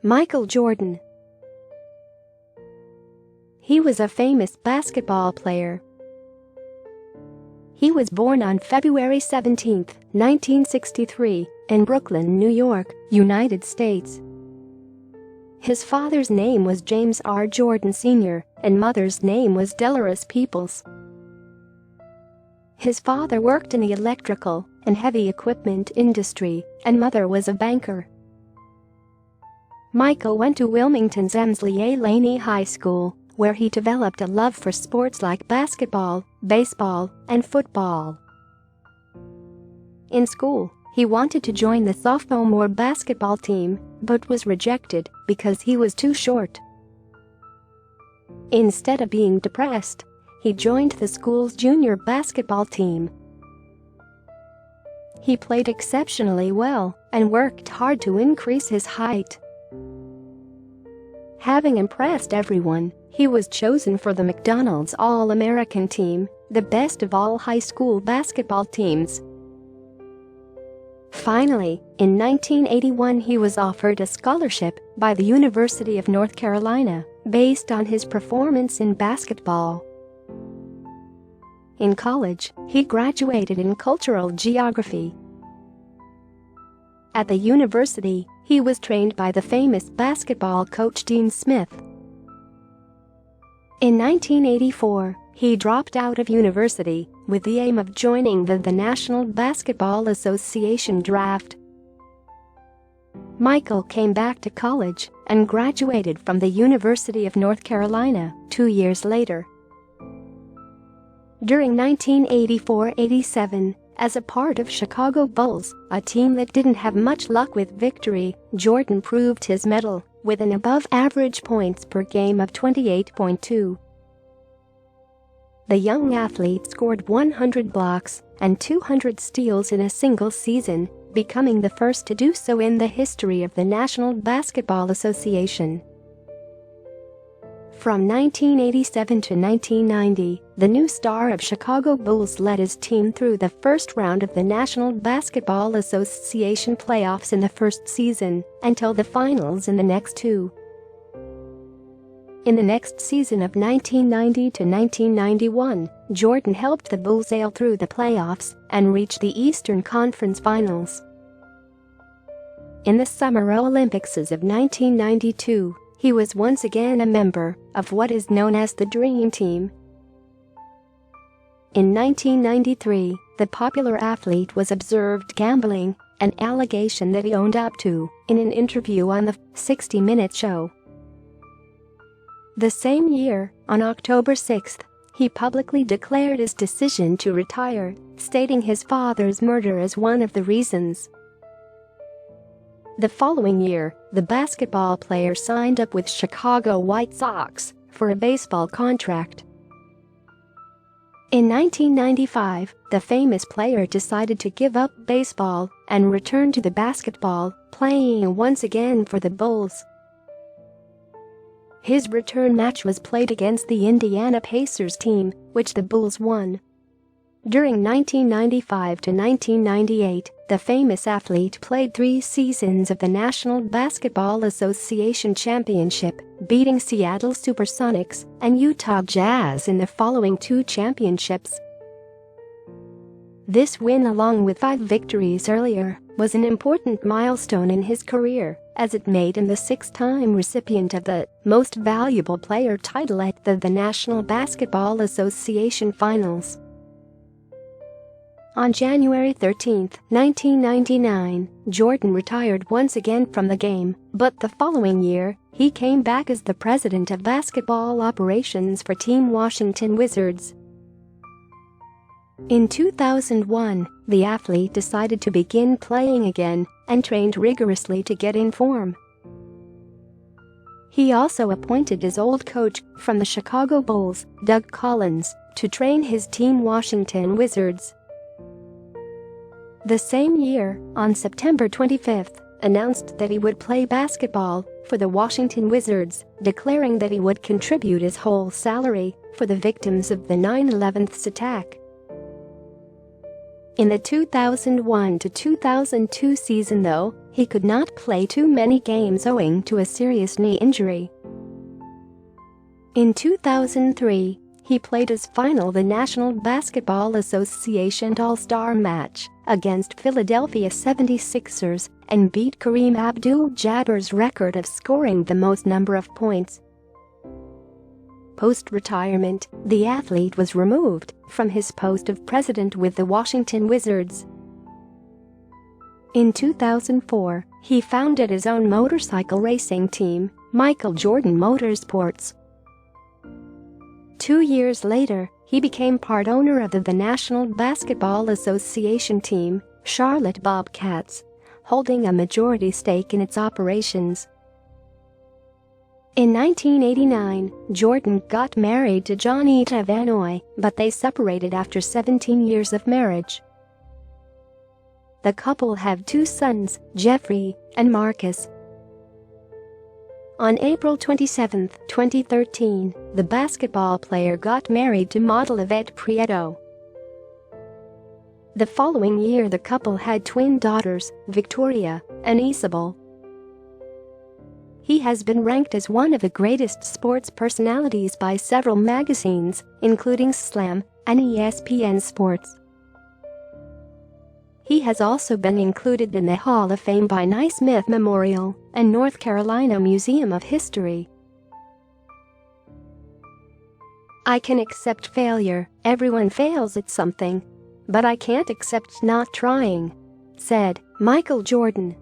Michael Jordan. He was a famous basketball player. He was born on February 17, 1963, in Brooklyn, New York, United States. His father's name was James R. Jordan Sr., and mother's name was Dolores Peoples. His father worked in the electrical and heavy equipment industry, and mother was a banker. Michael went to Wilmington's Emsley A. Laney High School, where he developed a love for sports like basketball, baseball, and football. In school, he wanted to join the sophomore basketball team, but was rejected because he was too short. Instead of being depressed, he joined the school's junior basketball team. He played exceptionally well and worked hard to increase his height. Having impressed everyone, he was chosen for the McDonald's All-American team, the best of all high school basketball teams. Finally, in 1981 he was offered a scholarship by the University of North Carolina based on his performance in basketball. In college, he graduated in cultural geography. At the university, he was trained by the famous basketball coach Dean Smith. In 1984, he dropped out of university with the aim of joining the National Basketball Association draft. Michael came back to college and graduated from the University of North Carolina 2 years later. During 1984-87, as a part of Chicago Bulls, a team that didn't have much luck with victory, Jordan proved his mettle with an above-average points per game of 28.2. The young athlete scored 100 blocks and 200 steals in a single season, becoming the first to do so in the history of the National Basketball Association. From 1987 to 1990, the new star of Chicago Bulls led his team through the first round of the National Basketball Association playoffs in the first season, until the finals in the next two. In the next season of 1990 to 1991, Jordan helped the Bulls sail through the playoffs and reach the Eastern Conference Finals. In the Summer Olympics of 1992, he was once again a member of what is known as the Dream Team. In 1993, the popular athlete was observed gambling, an allegation that he owned up to in an interview on the 60 Minutes show. The same year, on October 6, he publicly declared his decision to retire, stating his father's murder as one of the reasons. The following year, the basketball player signed up with Chicago White Sox for a baseball contract. In 1995, the famous player decided to give up baseball and return to the basketball, playing once again for the Bulls. His return match was played against the Indiana Pacers team, which the Bulls won. During 1995 to 1998, the famous athlete played 3 seasons of the National Basketball Association Championship, beating Seattle Supersonics and Utah Jazz in the following 2 championships. This win, along with 5 victories earlier, was an important milestone in his career, as it made him the 6th-time recipient of the Most Valuable Player title at the National Basketball Association Finals. On January 13, 1999, Jordan retired once again from the game, but the following year, he came back as the president of basketball operations for Team Washington Wizards. In 2001, the athlete decided to begin playing again and trained rigorously to get in form. He also appointed his old coach from the Chicago Bulls, Doug Collins, to train his Team Washington Wizards. The same year, on September 25, announced that he would play basketball for the Washington Wizards, declaring that he would contribute his whole salary for the victims of the 9/11 attack. In the 2001 to 2002 season, though, he could not play too many games owing to a serious knee injury. In 2003, he played his final the National Basketball Association All-Star match against Philadelphia 76ers and beat Kareem Abdul-Jabbar's record of scoring the most number of points. Post-retirement, the athlete was removed from his post of president with the Washington Wizards. In 2004, he founded his own motorcycle racing team, Michael Jordan Motorsports. 2 years later, he became part owner of the National Basketball Association team, Charlotte Bobcats, holding a majority stake in its operations. In 1989, Jordan got married to Johnita Vanoy, but they separated after 17 years of marriage. The couple have 2 sons, Jeffrey and Marcus. On April 27, 2013, the basketball player got married to model Yvette Prieto. The following year the couple had twin daughters, Victoria and Isabel. He has been ranked as one of the greatest sports personalities by several magazines, including Slam and ESPN Sports. He has also been included in the Hall of Fame by Naismith Memorial and North Carolina Museum of History. "I can accept failure, everyone fails at something. But I can't accept not trying," said Michael Jordan.